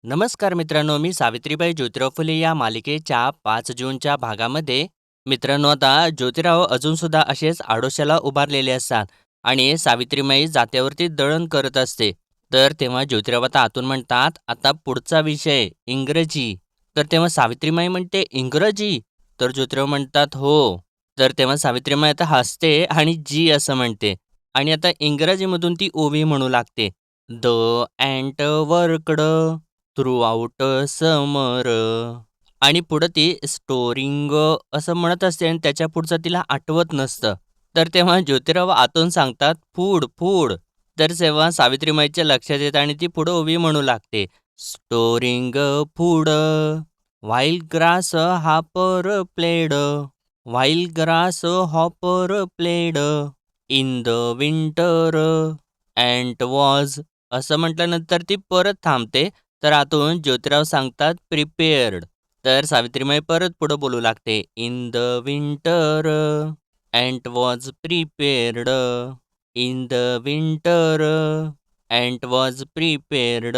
नमस्कार मित्रांनो, मी सावित्रीबाई ज्योतिराव फुले या मालिकेच्या 5 जूनच्या भागामध्ये मित्रांनो, आता ज्योतिराव अजूनसुद्धा असेच आडोशाला उभारलेले असतात आणि सावित्रीमाई जात्यावरती दळण करत असते. तर तेव्हा ज्योतिराव आता आतून म्हणतात, आता पुढचा विषय इंग्रजी. तर तेव्हा सावित्रीमाई म्हणते, इंग्रजी? तर ज्योतिराव म्हणतात, हो. तर तेव्हा सावित्रीमाई आता हसते आणि जी असं म्हणते आणि आता इंग्रजीमधून ती ओवी म्हणू लागते. द अँट वर्कड थ्रूआउट समर आणि पुढं ती स्टोरिंग असं म्हणत असते आणि त्याच्या पुढचं तिला आठवत नसतं. तर तेव्हा ज्योतिराव आतून सांगतात, फूड फूड. तर तेव्हा सावित्रीमाईच्या लक्षात येतं आणि ती पुढं उभी म्हणू लागते, storing food while grasshopper played, while grasshopper played in the winter ant was. असं म्हटल्यानंतर ती परत थांबते. तर आतून ज्योतिराव सांगतात, प्रिपेअर्ड. तर सावित्रीमाई परत पुढं बोलू लागते, in the winter ant was prepared, in the winter ant was prepared.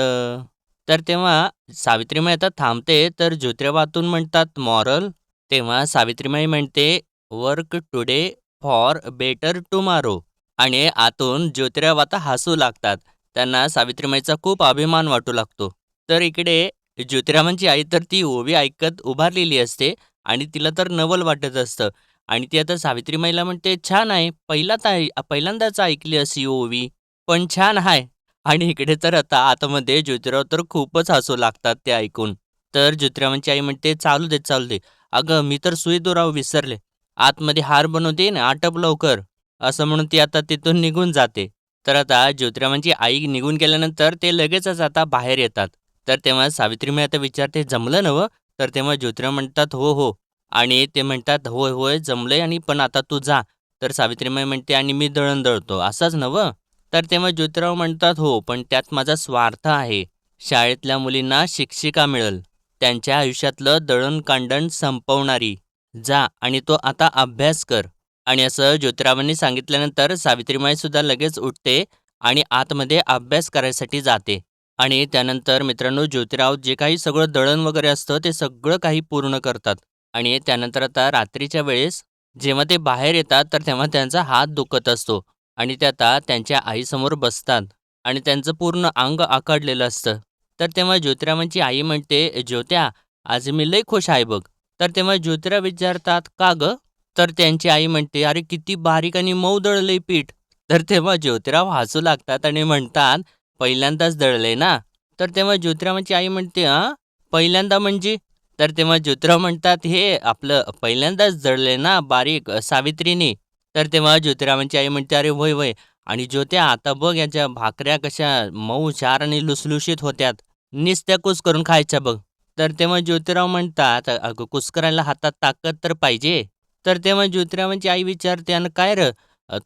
तर तेव्हा सावित्रीमाई आता थांबते. तर ज्योतिराव आतून म्हणतात, मॉरल. तेव्हा सावित्रीमाई म्हणते, work today for better tomorrow. आणि आतून ज्योतिराव आता हसू लागतात. त्यांना सावित्रीमाईचा खूप अभिमान वाटू लागतो. तर इकडे ज्योतिरावांची आई तर ती ओवी ऐकत उभारलेली असते आणि तिला तर नवल वाटत असतं आणि ती आता सावित्रीमाईला म्हणते, छान आहे, पहिल्यांदाच ऐकली अशी ओवी, पण छान आहे. आणि इकडे तर आता आतमध्ये ज्योतिराव तर खूपच हसू लागतात ते ऐकून. तर ज्योतिरावांची आई म्हणते, चालू दे चालू दे, अगं मी तर सुई दुराव विसरले, आतमध्ये हार बनवते ना, आटप लवकर. असं म्हणून ती आता तिथून निघून जाते. तर आता ज्योतिरावांची आई निघून गेल्यानंतर ते लगेचच आता बाहेर येतात. तर तेव्हा सावित्रीमाई आता विचारते, जमलं नवं? तर तेव्हा ज्योतिराव म्हणतात, हो हो. आणि ते म्हणतात, होय होय जमलंय, आणि पण आता तू जा. तर सावित्रीमाई म्हणते, आणि मी दळण दळतो असंच नवं? तर तेव्हा ज्योतिराव म्हणतात, हो, पण त्यात माझा स्वार्थ आहे. शाळेतल्या मुलींना शिक्षिका मिळेल, त्यांच्या आयुष्यातलं दळणकांडण संपवणारी. जा आणि तो आता अभ्यास कर. आणि असं ज्योतिरावांनी सांगितल्यानंतर सावित्रीमाई सुद्धा लगेच उठते आणि आतमध्ये अभ्यास करायसाठी जाते. आणि त्यानंतर मित्रांनो, ज्योतिराव जे काही सगळं दळण वगैरे असतं ते सगळं काही पूर्ण करतात. आणि त्यानंतर आता रात्रीच्या वेळेस जेव्हा ते बाहेर येतात तर तेव्हा त्यांचा हात दुखत असतो आणि ते आता त्यांच्या आईसमोर बसतात आणि त्यांचं पूर्ण अंग आखडलेलं असतं. तर तेव्हा ज्योतिरावांची आई म्हणते, ज्योत्या, आज मी लई खुश आहे बघ. तर तेव्हा ज्योतिराव विचारतात, का गं? तर त्यांची आई म्हणते, अरे किती बारीक आणि मऊ दळलंय पीठ. तर तेव्हा ज्योतिराव हसू लागतात आणि म्हणतात, पहिल्यांदाच दळलंय ना? तर तेव्हा ज्योतिरावांची आई म्हणते, हां, पहिल्यांदा म्हणजे? तर तेव्हा ज्योतिराव म्हणतात, हे आपलं पहिल्यांदाच दळलंय ना बारीक सावित्रीने. तर तेव्हा ज्योतिरावांची आई म्हणते, अरे होय होय. आणि ज्योत्या, आता बघ याच्या भाकऱ्या कशा मऊ चार आणि लुसलुशीत होत्यात. नुसत्या करून खायच्या बघ. तर तेव्हा ज्योतिराव म्हणतात, अगं कुस्करायला हातात ताकद तर पाहिजे. तर तेव्हा ज्योतिरावांची आई विचारते, "अन् काय रं,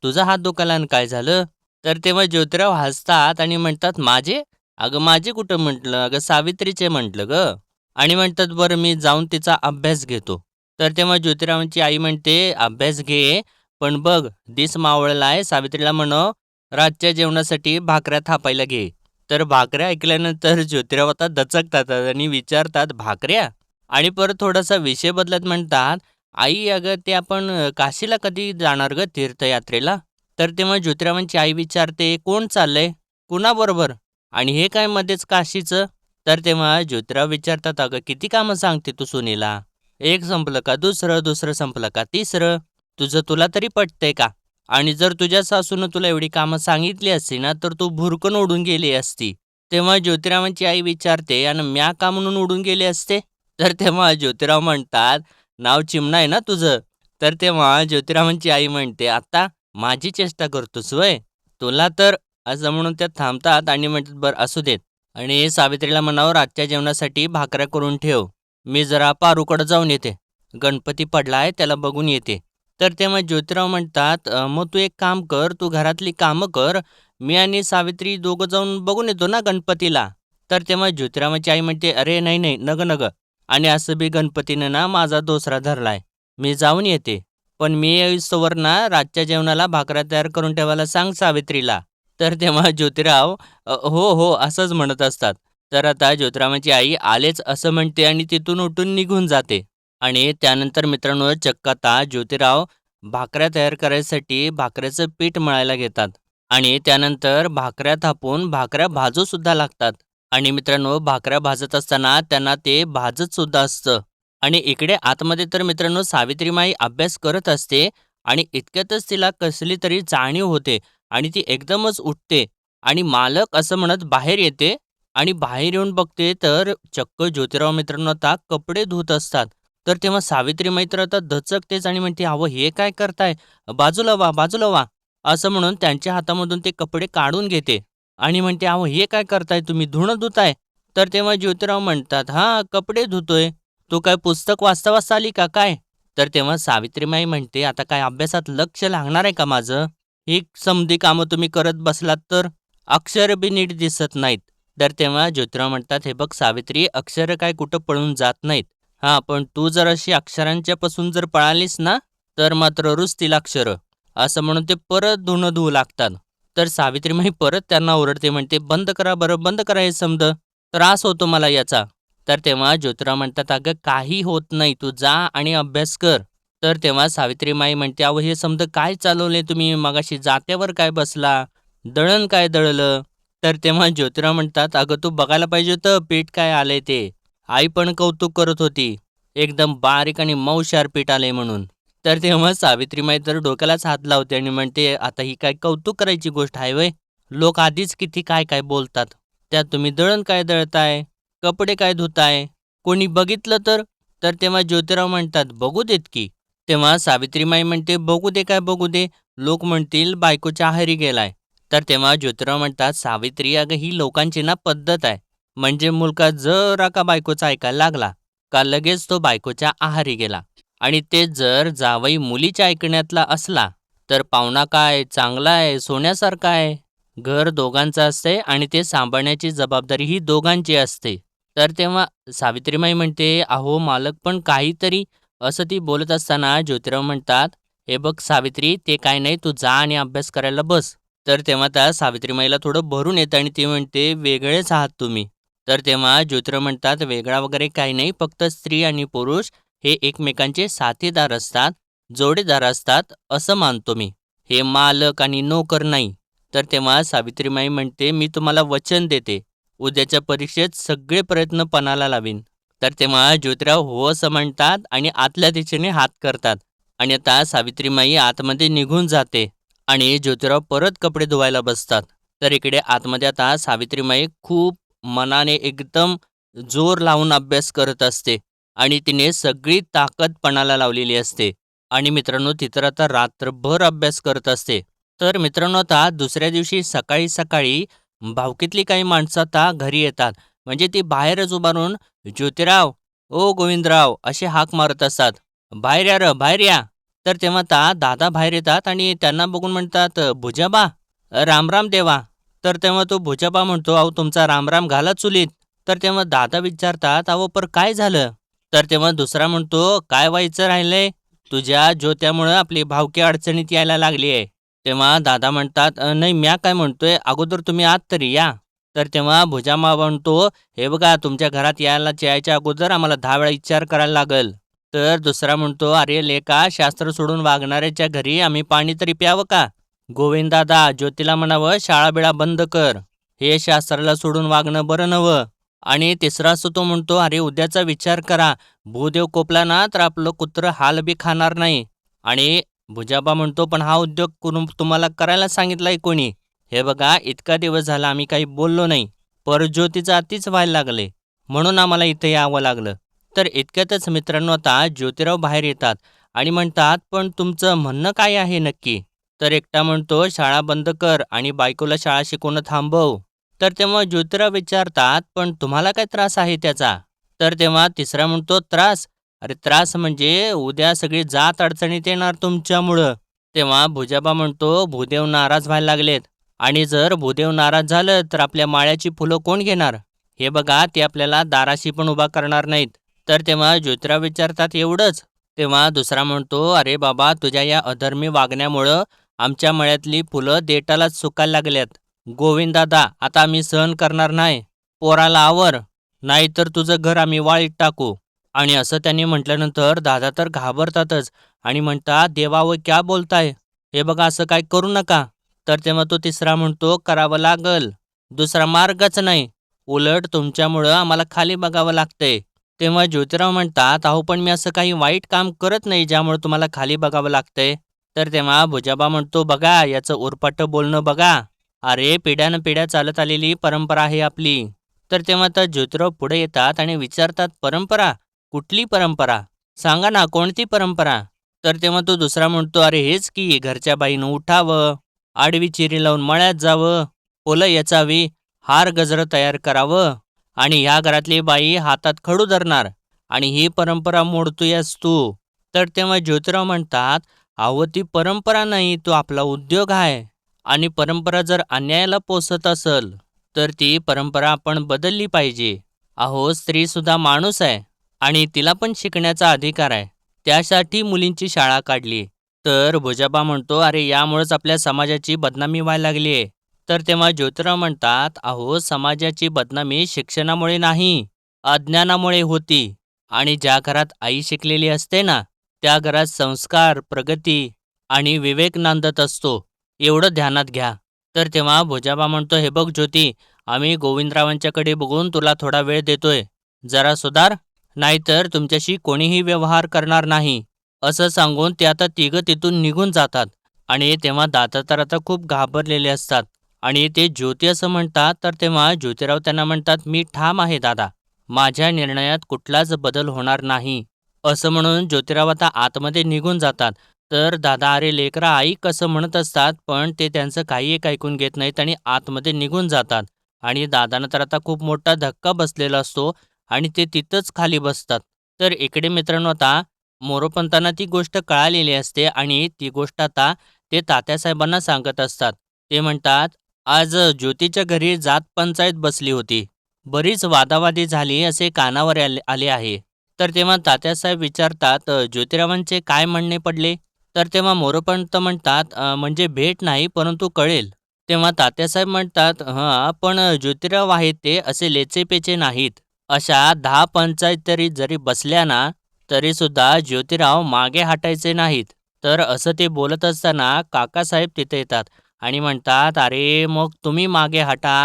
तुझा हात दुखायला आणि काय झालं?" तर तेव्हा ज्योतिराव हसतात आणि म्हणतात, "माझे? अगं माझे कुठं म्हटलं, अगं सावित्रीचे म्हटलं गं." आणि म्हणतात, "बरं मी जाऊन तिचा अभ्यास घेतो." तर तेव्हा ज्योतिरावांची आई म्हणते, "अभ्यास घे, पण बघ दिस मावळलाय, सावित्रीला म्हणाव रातच्या जेवणासाठी भाकऱ्या थापायला घे." तर भाकऱ्या ऐकल्यानंतर ज्योतिराव आता दचकतात आणि विचारतात, "भाकऱ्या?" आणि परत थोडासा विषय बदलत म्हणतात, आई अगं ते आपण काशीला कधी जाणार गं तीर्थयात्रेला? तर तेव्हा ज्योतिरावांची आई विचारते, कोण चाललंय? कुणाबरोबर? आणि हे काय मध्येच काशीचं? तर तेव्हा ज्योतिराव विचारतात, अगं किती कामं सांगते तू सुनेला? एक संपलं का दुसरं, दुसरं संपलं का तिसरं? तुझं तुला तरी पटतंय का? आणि जर तुझ्या सासूनं तुला एवढी कामं सांगितली असती ना, तर तू भुरकन उडून गेली असती. तेव्हा ज्योतिरावांची आई विचारते, आणि म्या का म्हणून उडून गेले असते? तर तेव्हा ज्योतिराव म्हणतात, नाव चिमणा आहे ना तुझं. तर तेव्हा ज्योतिरावांची आई म्हणते, आता माझी चेष्टा करतोस व्हय? तुला तर. असं म्हणून त्या थांबतात आणि म्हणतात, बरं असू देत. आणि सावित्रीला म्हणावं, रातच्या जेवणासाठी भाकऱ्या करून ठेव. मी जरा पारूकडं जाऊन येते. गणपती पडलाय त्याला बघून येते. तर तेव्हा ज्योतिराव म्हणतात, मग तू एक काम कर, तू घरातली कामं कर. मी आणि सावित्री दोघं जाऊन बघून येतो ना गणपतीला. तर तेव्हा ज्योतिरावाची आई म्हणते, अरे नाही नाही, नगं नगं. आणि असं बी गणपतीनं ना माझा दोसरा धरलाय. मी जाऊन येते. पण मी येईस्तोवर ना रातच्या जेवणाला भाकऱ्या तयार करून ठेवायला सांग सावित्रीला. तर तेव्हा ज्योतिराव हो, हो असंच म्हणत असतात. तर आता ज्योतिरावांची आई आलेच असं म्हणते आणि तिथून उठून निघून जाते. आणि त्यानंतर मित्रांनो चक्क आता ज्योतिराव भाकऱ्या तयार करायसाठी भाकऱ्याचं पीठ मळायला घेतात. आणि त्यानंतर भाकऱ्या थापून भाकऱ्या भाजू सुद्धा लागतात. आणि मित्रांनो भाकऱ्या भाजत असताना त्यांना ते भाजत सुद्धा असतं. आणि इकडे आतमध्ये तर मित्रांनो सावित्रीमाई अभ्यास करत असते आणि इतक्यातच तिला कसली तरी जाणीव होते आणि ती एकदमच उठते आणि मालक असं म्हणत बाहेर येते आणि बाहेर येऊन बघते तर चक्क ज्योतिराव मित्रांनो आता कपडे धुत असतात. तर तेव्हा सावित्रीमाई तर आता दचकतेच आणि म्हणते, "अहो हे काय करताय? बाजूला व्हा, बाजूला व्हा." असं म्हणून त्यांच्या हातामधून ते कपडे काढून घेते आणि म्हणते, "अहो हे काय करताय तुम्ही? धुणं धुताय?" तर तेव्हा ज्योतिराव म्हणतात, "हां, कपडे धुतोय." "तू काय पुस्तक वाचता वाचता आली का काय?" तर तेव्हा सावित्रीमाई म्हणते, "आता काय अभ्यासात लक्ष लागणार आहे का माझं? ही समधी कामं तुम्ही करत बसलात तर अक्षर बी नीट दिसत नाहीत." तर तेव्हा ज्योतिराव म्हणतात, "हे बघ सावित्री, अक्षरं काय कुठं पळून जात नाहीत. हां, पण तू जर अशी अक्षरांच्या पासून जर पळालीस ना, तर मात्र रुसतील अक्षरं." असं म्हणून ते परत धुणं धुवू लागतात. तर सावित्रीमाई परत त्यांना ओरडते म्हणते, "बंद करा बरं, बंद करा हे समदं. त्रास होतो मला याचा." तर तेव्हा ज्योतिराव म्हणतात, "अगं काही होत नाही, तू जा आणि अभ्यास कर." तर तेव्हा सावित्रीमाई म्हणते, "अहो हे समदं काय चालवले तुम्ही? मगाशी जात्यावर काय बसला? दळण काय दळलं?" तर तेव्हा ज्योतिराव म्हणतात, "अगं तू बघायला पाहिजे होतं पीठ काय आलंय ते. आई पण कौतुक करत होती. एकदम बारीक आणि मऊशार पीठ आलंय म्हणून." तर तेव्हा सावित्रीमाई तर डोक्यालाच हात लावते आणि म्हणते, "आता ही काय कौतुक करायची गोष्ट आहे व्हय? लोक आधीच किती काय काय बोलतात. त्यात तुम्ही दळण काय दळताय? कपडे काय धुताय? कोणी बघितलं तर?" तर तेव्हा ज्योतिराव म्हणतात, "बघू देत की." तेव्हा सावित्रीमाई म्हणते, "बघू दे काय बघू दे? लोक म्हणतील बायकोच्या आहारी गेलाय." तर तेव्हा ज्योतिराव म्हणतात, "सावित्री अगं ही लोकांची ना पद्धत आहे. म्हणजे मुलगा जरा का बायकोचा ऐकायला लागला, का लगेच तो बायकोच्या आहारी गेला. आणि तेच जर जावई मुलीच्या ऐकण्यातला असला, तर पाहुणा काय चांगला आहे, सोन्यासारखा आहे. घर दोघांचं असते आणि ते सांभाळण्याची जबाबदारी ही दोघांची असते." तर तेव्हा सावित्रीमाई म्हणते, "अहो मालक पण काहीतरी." असं ती बोलत असताना ज्योतिराव म्हणतात, "हे बघ सावित्री, ते काय नाही, तू जा आणि अभ्यास करायला बस." तर तेव्हा त्या सावित्रीमाईला थोडं भरून येतं आणि ती म्हणते, "वेगळेच आहात तुम्ही." तर तेव्हा ज्योतिराव म्हणतात, "वेगळा वगैरे काही नाही, फक्त स्त्री आणि पुरुष हे एकमेकांचे साथीदार असतात, जोडीदार असतात, असं मानतो मी. हे मालक आणि नोकर नाही." तर तेव्हा सावित्रीमाई म्हणते, "मी तुम्हाला वचन देते, उद्याच्या परीक्षेत सगळे प्रयत्न पणाला लावीन." तर तेव्हा ज्योतिराव हो असं म्हणतात आणि आतल्या दिशेने हात करतात आणि आता सावित्रीमाई आतमध्ये निघून जाते आणि ज्योतिराव परत कपडे धुवायला बसतात. तर इकडे आतमध्ये आता सावित्रीमाई खूप मनाने एकदम जोर लावून अभ्यास करत असते आणि तिने सगळी ताकद पणाला लावलेली असते. आणि मित्रांनो ती तर आता रात्रभर अभ्यास करत असते. तर मित्रांनो आता दुसऱ्या दिवशी सकाळी सकाळी भावकीतली काही माणसं आता घरी येतात. म्हणजे ती बाहेरच उभारून ज्योतिराव, ओ गोविंदराव असे हाक मारत असतात. "बाहेर या र, बाहेर या." तर तेव्हा आता दादा बाहेर येतात आणि त्यांना बघून म्हणतात, "भुजाबा, रामराम देवा." तर तेव्हा तो भुजाबा म्हणतो, "अहो तुमचा रामराम घाला चुलीत." तर तेव्हा दादा विचारतात, "अहो पर काय झालं?" तर तेव्हा दुसरा म्हणतो, "काय व्हायचं राहिलंय? तुझ्या ज्योत्यामुळं आपली भावकी अडचणीत यायला लागली आहे." तेव्हा दादा म्हणतात, नाही म्या काय म्हणतोय, अगोदर तुम्ही आत तरी या." तर तेव्हा भुजामा म्हणतो, "हे बघा तुमच्या घरात यायच्या अगोदर आम्हाला 10 वेळा विचार करायला लागल." तर दुसरा म्हणतो, "अरे लेका, शास्त्र सोडून वागणाऱ्याच्या घरी आम्ही पाणी तरी प्यावं का? गोविंददादा, ज्योतीला म्हणावं शाळा-बिळा बंद कर. हे शास्त्राला सोडून वागणं बरं नव्हं." आणि तिसरा असतो तो म्हणतो, "अरे उद्याचा विचार करा. भूदेव कोपला ना तर आपलं कुत्रं हाल बी खाणार नाही." आणि भुजाबा म्हणतो, "पण हा उद्योग तुम्हाला करायला सांगितलाय कोणी? हे बघा इतका दिवस झाला आम्ही काही बोललो नाही. परज्योतीचं अतीच व्हायला लागले. म्हणून आम्हाला इथे यावं लागलं." तर इतक्यातच मित्रांनो आता ज्योतिराव बाहेर येतात आणि म्हणतात, "पण तुमचं म्हणणं काय आहे नक्की?" तर एकटा म्हणतो, "शाळा बंद कर आणि बायकोला शाळा शिकवणं थांबव." तर तेव्हा ज्योतिराव विचारतात, "पण तुम्हाला काय त्रास आहे त्याचा?" तर तेव्हा तिसरा म्हणतो, "त्रास? अरे त्रास म्हणजे उद्या सगळी जात अडचणीत येणार तुमच्यामुळं." तेव्हा भुजाबा म्हणतो, "भूदेव नाराज व्हायला लागलेत आणि जर भूदेव नाराज झालं तर आपल्या माळ्याची फुलं कोण घेणार? हे बघा ते आपल्याला दाराशी पण उभा करणार नाहीत." तर तेव्हा ज्योतिराव विचारतात, "एवढंच?" तेव्हा दुसरा म्हणतो, "अरे बाबा तुझ्या या अधर्मी वागण्यामुळं आमच्या मळ्यातली फुलं देठालाच सुकायला लागल्यात. गोविंददादा आता आम्ही सहन करणार नाही." पोराला आवर, नाहीतर तुझं घर आम्ही वाळीत टाकू. आणि असं त्यांनी म्हटल्यानंतर दादा तर घाबरतातच आणि म्हणतात, देवावं क्या बोलताय, हे बघा असं काय करू नका. तर तेव्हा तो तिसरा म्हणतो, करावं लागल, दुसरा मार्गच नाही, उलट तुमच्यामुळं आम्हाला खाली बघावं लागतंय. तेव्हा ज्योतिराव म्हणतात, अहो पण मी असं काही वाईट काम करत नाही ज्यामुळे तुम्हाला खाली बघावं लागतंय. तर तेव्हा भुजाबा म्हणतो, बघा याचं उरपाटं बोलणं बघा, अरे पिढ्यानपिढ्या चालत आलेली परंपरा आहे आपली. तर तेव्हा तर ज्योतिराव पुढे येतात आणि विचारतात, परंपरा? कुठली परंपरा? सांगा ना, कोणती परंपरा? तर तेव्हा तो दुसरा म्हणतो, अरे हेच की घरच्या बाईनं उठावं, आडवी चिरी लावून मळ्यात जावं, पोलं येचावी, हार गजरं तयार करावं आणि ह्या घरातली बाई हातात खडू धरणार आणि ही परंपरा मोडतोयस तू. तर तेव्हा ज्योतिराव म्हणतात, अहो ती परंपरा नाही, तो आपला उद्योग आहे. आणि परंपरा जर अन्यायाला पोसत असेल, तर ती परंपरा आपण बदलली पाहिजे. अहो स्त्रीसुद्धा माणूस आहे आणि तिला पण शिकण्याचा अधिकार आहे. त्यासाठी मुलींची शाळा काढली. तर भुजाबा म्हणतो, अरे यामुळेच आपल्या समाजाची बदनामी व्हायला लागली आहे. तर तेव्हा ज्योतिराव म्हणतात, अहो समाजाची बदनामी शिक्षणामुळे नाही, अज्ञानामुळे होती. आणि ज्या घरात आई शिकलेली असते ना, त्या घरात संस्कार, प्रगती आणि विवेक नांदत असतो, एवढं ध्यानात घ्या. तर तेव्हा भुजाबा म्हणतो, हे बघ ज्योती, आम्ही गोविंदरावांच्याकडे बघून तुला थोडा वेळ देतोय, जरा सुधार, नाहीतर तुमच्याशी कोणीही व्यवहार करणार नाही. असं सांगून ते आता तिघं तिथून निघून जातात. आणि तेव्हा दादा तर आता खूप घाबरलेले असतात आणि ते ज्योती असं म्हणतात. तर तेव्हा ज्योतिराव त्यांना म्हणतात, मी ठाम आहे दादा, माझ्या निर्णयात कुठलाच बदल होणार नाही. असं म्हणून ज्योतिराव आता आतमध्ये निघून जातात. तर दादा अरे लेकरा आई कसं म्हणत असतात, पण ते त्यांचं काही एक ऐकून घेत नाहीत आणि आतमध्ये निघून जातात. आणि दादांना तर आता खूप मोठा धक्का बसलेला असतो आणि ते तिथंच खाली बसतात. तर इकडे मित्रांनो आता मोरोपंतांना ती गोष्ट कळालेली असते आणि ती गोष्ट आता ते तात्यासाहेबांना सांगत असतात. ते म्हणतात, आज ज्योतीच्या घरी जात पंचायत बसली होती. बरीच वादावादी झाली असे कानावर आले आले आहे. तर तेव्हा तात्यासाहेब विचारतात, ज्योतिरावांचे काय म्हणणे पडले? तर तेव्हा मोरोपंत म्हणतात, म्हणजे भेट नाही परंतु कळेल." तेव्हा तात्यासाहेब म्हणतात, "हां, पण ज्योतिराव आहेत ते असे लेचेपेचे नाहीत. अशा 10 पंचायत तरी जरी बसल्या ना, तरीसुद्धा ज्योतिराव मागे हटायचे नाहीत." तर असं ते बोलत असताना काकासाहेब तिथे येतात आणि म्हणतात, "अरे मग तुम्ही मागे हटा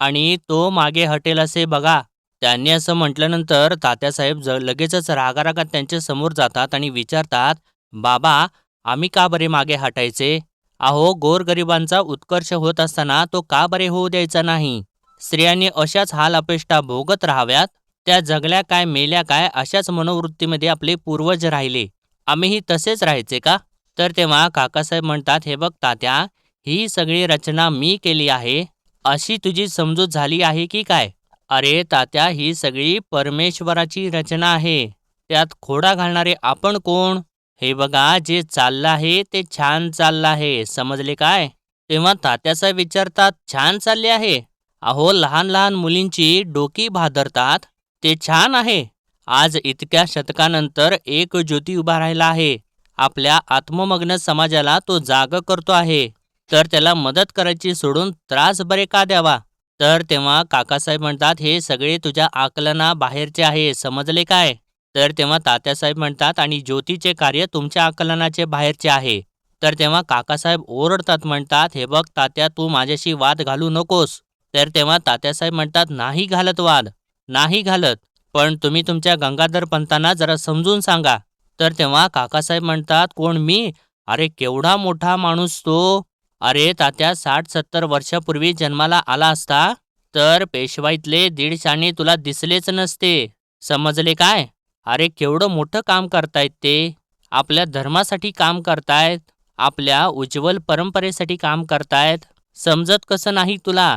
आणि तो मागे हटेल असे बघा." त्यांनी असं म्हटल्यानंतर तात्यासाहेब लगेचच रागारागात त्यांच्या समोर जातात आणि विचारतात, "बाबा, आम्ही का बरे मागे हटायचे? अहो गोरगरिबांचा उत्कर्ष होत असताना तो का बरे होऊ द्यायचा नाही? स्त्रियांनी अशाच हाल अपेष्टा भोगत राहाव्यात, त्या जगल्या काय मेल्या काय अशाच मनोवृत्तीमध्ये आपले पूर्वज राहिले, आम्हीही तसेच राहायचे का?" तर तेव्हा काकासाहेब म्हणतात, "हे बघ तात्या, ही सगळी रचना मी केली आहे, अशी तुझी समजूत झाली आहे की काय?" "अरे तात्या, ही सगळी परमेश्वराची रचना आहे, त्यात खोडा घालणारे आपण कोण? हे बघा जे चाललं आहे ते छान चाललं आहे, समजले काय?" तेव्हा तात्यासाहेब विचारतात, "छान चालले आहे? अहो लहान लहान मुलींची डोकी भादरतात, ते छान आहे? आज इतक्या शतकानंतर एक ज्योती उभा राहिला आहे, आपल्या आत्ममग्न समाजाला तो जाग करतो आहे, तर त्याला मदत करायची सोडून त्रास बरे का द्यावा?" तर तेव्हा काकासाहेब म्हणतात, "हे सगळे तुझ्या आकलना बाहेरचे आहे, समजले काय?" तर तेव्हा तात्यासाहेब म्हणतात, "आणि ज्योतीचे कार्य तुमच्या आकलनाचे बाहेरचे आहे." तर तेव्हा काकासाहेब ओरडतात, म्हणतात, "हे बघ तात्या, तू माझ्याशी वाद घालू नकोस." तर तेव्हा तात्यासाहेब म्हणतात, "नाही घालत वाद, नाही घालत, पण तुम्ही तुमच्या गंगाधर पंतांना जरा समजून सांगा." तर तेव्हा काकासाहेब म्हणतात, "कोण मी? अरे केवढा मोठा माणूस तो. अरे तात्या 60-70 वर्षापूर्वी जन्माला आला असता, तर पेशवाईतले 150 तुला दिसलेच नसते, समजले काय? अरे केवढं मोठं काम करतायत ते, आपल्या धर्मासाठी काम करतायत, आपल्या उज्ज्वल परंपरेसाठी काम करतायत, समजत कसं नाही तुला?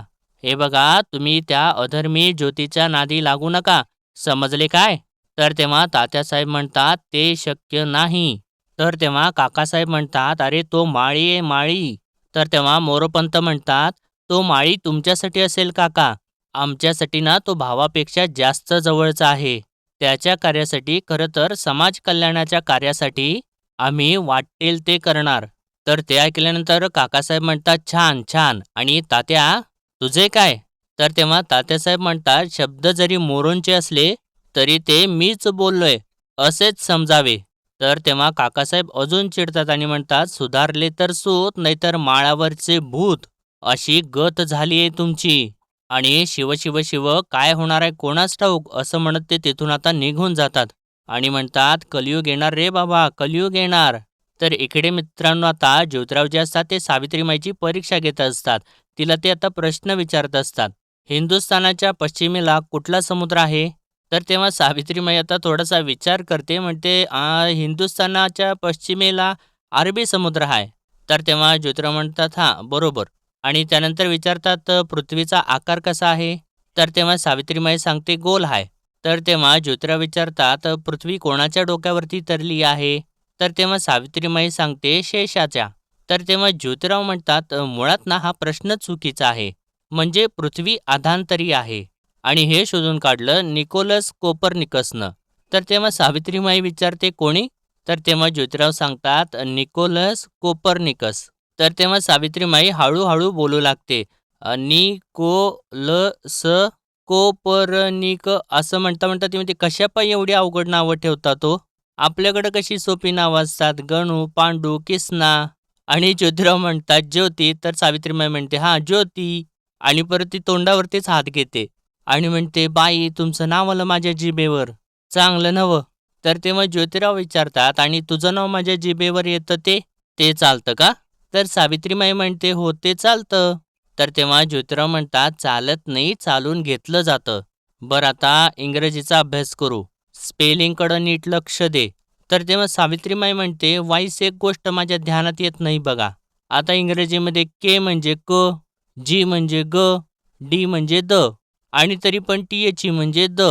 हे बघा तुम्ही त्या अधर्मी ज्योतीच्या नादी लागू नका, समजले काय?" तर तेव्हा तात्यासाहेब म्हणतात, "ते शक्य नाही." तर तेव्हा काकासाहेब म्हणतात, "अरे तो माळी आहे माळी." तर तेव्हा मोरोपंत म्हणतात, "तो माळी तुमच्यासाठी असेल काका, आमच्यासाठी ना तो भावापेक्षा जास्त जवळचा आहे. त्याच्या कार्यासाठी, खरं तर समाज कल्याणाच्या कार्यासाठी आम्ही वाटेल ते करणार." तर ते ऐकल्यानंतर काकासाहेब म्हणतात, "छान छान, आणि तात्या तुझे काय?" तर तेव्हा तात्यासाहेब म्हणतात, शब्द जरी मोरूंचे असले तरी ते मीच बोललोय असेच समजावे. तर तेव्हा काकासाहेब अजून चिडतात आणि म्हणतात, सुधारले तर सूत नाहीतर माळावरचे भूत, अशी गत झाली आहे तुमची. आणि शिव शिव शिव काय होणार आहे कोणास ठाऊक, असं म्हणत ते तिथून आता निघून जातात आणि म्हणतात, कलियुग येणार रे बाबा, कलियुग येणार. तर इकडे मित्रांनो आता ज्योतिराव जे असतात ते सावित्रीमाईची परीक्षा घेत असतात. तिला ते आता प्रश्न विचारत असतात. हिंदुस्थानाच्या पश्चिमेला कुठला समुद्र आहे? तर तेव्हा सावित्रीमाई आता थोडासा विचार करते, म्हणते हिंदुस्थानाच्या पश्चिमेला अरबी समुद्र आहे. तर तेव्हा ज्योतिराव म्हणतात, हां बरोबर. आणि त्यानंतर विचारतात, पृथ्वीचा आकार कसा आहे? तर तेव्हा सावित्रीमाई सांगते, गोल आहे. तर तेव्हा ज्योतिराव विचारतात, पृथ्वी कोणाच्या डोक्यावरती तरली आहे? तर तेव्हा सावित्रीमाई सांगते, शेषाच्या. तर तेव्हा ज्योतिराव म्हणतात, मुळात ना हा प्रश्नच चुकीचा आहे. म्हणजे पृथ्वी अधांतरी आहे आणि हे शोधून काढलं निकोलस कोपर्निकसनं. तर तेव्हा सावित्रीमाई विचारते, कोणी? तर तेव्हा ज्योतिराव सांगतात, निकोलस कोपर्निकस. तर तेव्हा सावित्रीमाई हळूहळू बोलू लागते, निकोलस कोपर्निक असं म्हणता म्हणता ती म्हणते, कशा पायी एवढी अवघड नावं ठेवता तो? आपल्याकडं कशी सोपी नावं असतात, गणू, पांडू, किसना. आणि ज्योतिराव म्हणतात, ज्योती. तर सावित्रीमाई म्हणते, हां ज्योती. आणि परत ती तोंडावरतीच हात घेते आणि म्हणते, बाई तुमचं नाव आलं माझ्या जिभेवर, चांगलं नवं. तर तेव्हा ज्योतिराव विचारतात, आणि तुझं नाव माझ्या जिभेवर येतं ते ते चालतं का? तर सावित्रीमाई म्हणते, हो ते चालतं. तर तेव्हा ज्योतिराव म्हणतात, चालत नाही, चालून घेतलं जातं. बरं आता इंग्रजीचा अभ्यास करू, स्पेलिंगकडं नीट लक्ष दे. तर तेव्हा सावित्रीमाई म्हणते, वाईस एक गोष्ट माझ्या ध्यानात येत नाही बघा. आता इंग्रजीमध्ये के म्हणजे क, जी म्हणजे ग, डी म्हणजे द, आणि तरी पण टी एच ई म्हणजे द,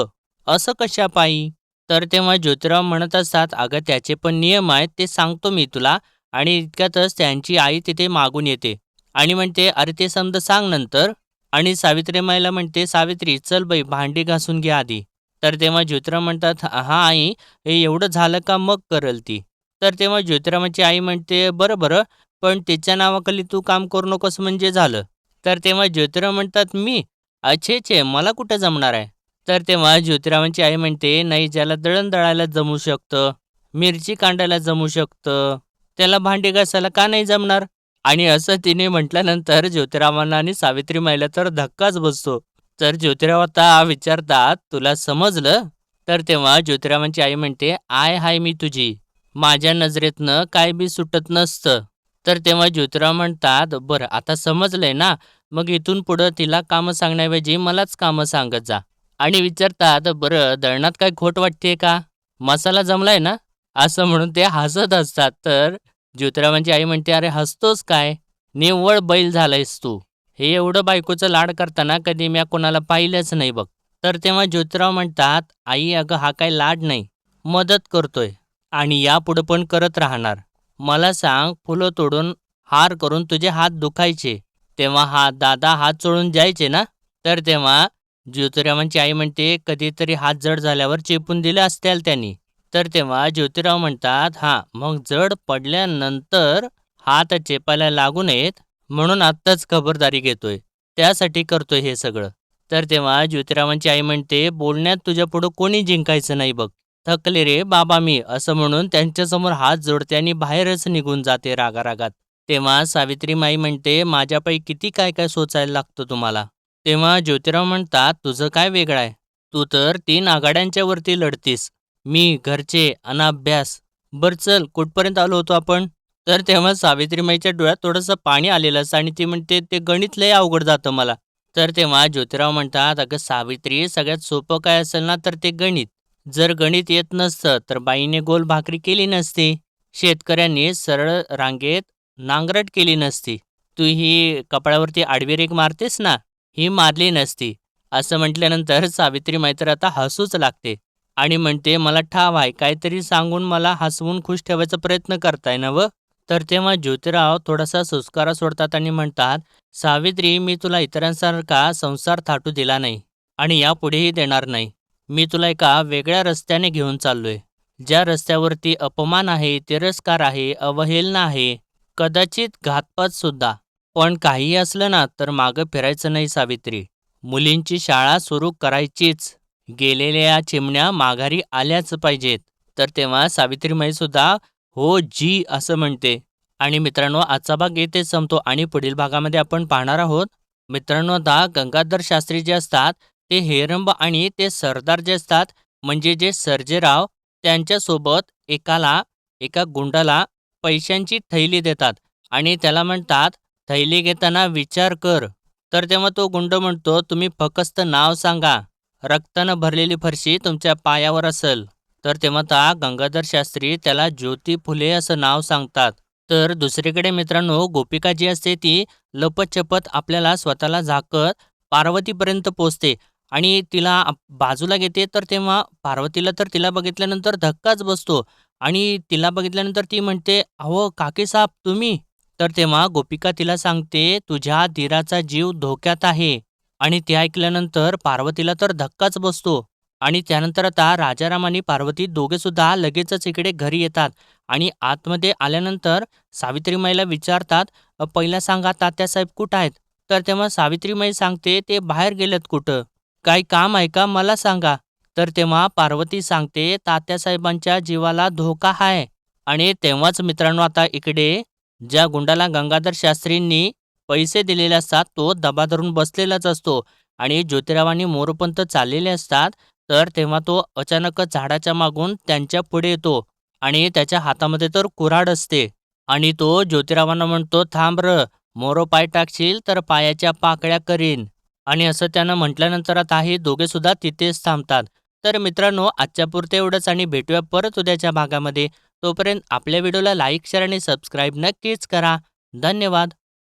असं कशापायी? तर तेव्हा ज्योतिराव म्हणत असतात, अगं त्याचे पण नियम आहेत, ते सांगतो मी तुला. आणि इतक्यातच त्यांची आई तिथे मागून येते आणि म्हणते, अरे ते समजा सांग नंतर. आणि सावित्रीमाईला म्हणते, सावित्री चल बाई भांडी घासून घे आधी. तर तेव्हा ज्योतिराव म्हणतात, हां आई, हे एवढं झालं का मग करल ती. तर तेव्हा ज्योतिरावांची आई म्हणते, बरं बरं, पण तिच्या नावाखाली तू काम करू नकोस म्हणजे झालं. तर तेव्हा ज्योतिराव म्हणतात, मी? अच्छे छे, मला कुठं जमणार आहे. तर तेव्हा ज्योतिरावांची आई म्हणते, नाही, ज्याला दळण दळायला जमू शकतं, मिरची कांडायला जमू शकतं, त्याला भांडी घासायला का नाही जमणार? आणि असं तिने म्हटल्यानंतर ज्योतिरावांना आणि सावित्रीमाईला तर धक्काच बसतो. तर ज्योतिराव आता विचारतात, तुला समजलं? तर तेव्हा ज्योतिरावांची आई म्हणते, आय हाय मी तुझी, माझ्या नजरेतनं काय बी सुटत नसतं. तर तेव्हा ज्योतिराव म्हणतात, बरं आता समजलंय ना, मग इथून पुढं तिला कामं सांगण्याऐवजी मलाच कामं सांगत जा. आणि विचारतात, बरं दळणात काय खोट वाटते का? मसाला जमलाय ना? असं म्हणून ते हसत असतात. तर ज्योतिरावांची आई म्हणते, अरे हसतोस काय? निव्वळ बैल झालायस तू. हे एवढं बायकोचं लाड करताना कधी मी कोणाला पाहिलंच नाही बघ. तर तेव्हा ज्योतिराव म्हणतात, आई अगं हा काय लाड नाही, मदत करतोय आणि यापुढं पण करत राहणार. मला सांग, फुलं तोडून हार करून तुझे हात दुखायचे, तेव्हा दादा हात चोळून जायचे ना? तर तेव्हा ज्योतिरावांची आई म्हणते, कधीतरी हात जड झाल्यावर चेपून दिले असतील त्यांनी. तर तेव्हा ज्योतिराव म्हणतात, हां मग जड पडल्यानंतर हात चेपायला लागू नयेत म्हणून आत्ताच खबरदारी घेतोय, त्यासाठी करतोय हे सगळं. तर तेव्हा ज्योतिरावांची आई म्हणते, बोलण्यात तुझ्यापुढं कोणी जिंकायचं नाही बघ, थकले रे बाबा मी, असं म्हणून त्यांच्यासमोर हात जोडते आणि बाहेरच निघून जाते रागारागात. तेव्हा सावित्रीमाई म्हणते, माझ्यापायी किती काय काय सोचायला लागतं तुम्हाला. तेव्हा ज्योतिराव म्हणतात, तुझं काय वेगळं आहे, तू तर 3 आघाड्यांच्या वरती लढतीस, मी घरचे अन अभ्यास. बरं चल कुठपर्यंत आलो होतो आपण? तर तेव्हा सावित्रीमाईच्या डोळ्यात थोडंसं पाणी आलेलं असतं आणि ती म्हणते, ते गणित लय अवघड जातं मला. तर तेव्हा ज्योतिराव म्हणतात, अगं सावित्री, सगळ्यात सोपं काय असेल ना तर ते गणित. जर गणित येत नसतं तर बाईने गोल भाकरी केली नसती, शेतकऱ्यांनी सरळ रांगेत नांगरट केली नसती, तू ही कपाळावरती आडवी रेघ मारतेस ना, ही मारली नसती. असं म्हटल्यानंतर सावित्रीमाई तर आता हसूच लागते आणि म्हणते, मला ठाव आहे, काहीतरी सांगून मला हसवून खुश ठेवायचा प्रयत्न करताय ना व. तर तेव्हा ज्योतिराव थोडासा सुस्कारा सोडतात आणि म्हणतात, सावित्री, मी तुला इतरांसारखा संसार थाटू दिला नाही आणि यापुढेही देणार नाही. मी तुला एका वेगळ्या रस्त्याने घेऊन चाललोय, ज्या रस्त्यावरती अपमान आहे, तिरस्कार आहे, अवहेलना आहे, कदाचित घातपात सुद्धा. पण काहीही असलं ना तर मागं फिरायचं नाही सावित्री. मुलींची शाळा सुरू करायचीच. गेलेल्या चिमण्या माघारी आल्याच पाहिजेत. तर तेव्हा सावित्रीमाई सुद्धा हो जी असं म्हणते. आणि मित्रांनो आजचा भाग इथेच संपतो आणि पुढील भागामध्ये आपण पाहणार आहोत. मित्रांनो आता गंगाधर शास्त्री जे असतात ते हेरंब आणि ते सरदार जे असतात म्हणजे जे सर्जेराव त्यांच्यासोबत एका गुंडाला पैशांची थैली देतात आणि त्याला म्हणतात थैली घेताना विचार कर. तर तेव्हा तो गुंड म्हणतो तुम्ही फक्त नाव सांगा, रक्तानं भरलेली फरशी तुमच्या पायावर असेल. तर तेव्हा गंगाधर शास्त्री त्याला ज्योती फुले असं नाव सांगतात. तर दुसरीकडे मित्रांनो गोपिका जी असते ती लपतछपत आपल्याला स्वतःला झाकत पार्वतीपर्यंत पोचते आणि तिला बाजूला घेते. तर तेव्हा पार्वतीला तर तिला बघितल्यानंतर धक्काच बसतो आणि तिला बघितल्यानंतर ती म्हणते अहो काकीसाब तुम्ही. तर तेव्हा गोपिका तिला सांगते तुझ्या धीराचा जीव धोक्यात आहे. आणि ते ऐकल्यानंतर पार्वतीला तर धक्काच बसतो. आणि त्यानंतर आता राजाराम आणि पार्वती दोघे सुद्धा लगेचच इकडे घरी येतात आणि आतमध्ये आल्यानंतर सावित्रीमाईला विचारतात पहिला सांगा तात्यासाहेब कुठं आहेत. तर तेव्हा सावित्रीमाई सांगते ते बाहेर गेलेत कुठं, काही काम आहे का मला सांगा. तर तेव्हा पार्वती सांगते तात्यासाहेबांच्या जीवाला धोका आहे. आणि तेव्हाच मित्रांनो आता इकडे ज्या गुंडाला गंगाधर शास्त्रींनी पैसे दिलेले असतात तो दबा धरून बसलेलाच असतो आणि ज्योतिराव मोरोपंत चाललेले असतात. तर तेव्हा तो अचानकच झाडाच्या मागून त्यांच्या पुढे येतो आणि त्याच्या हातामध्ये तर कुऱ्हाड असते. आणि तो ज्योतिरावांना म्हणतो थांब र, मोरो पाय टाकशील तर पायाच्या पाकळ्या करीन. आणि असं त्यानं म्हटल्यानंतर आता हे दोघे सुद्धा तिथेच थांबतात. तर मित्रांनो आजच्या पुरते एवढंच आणि भेटूया परत उद्याच्या भागामध्ये. तोपर्यंत आपल्या व्हिडिओला लाईक शेअर आणि सबस्क्राईब नक्कीच करा. धन्यवाद.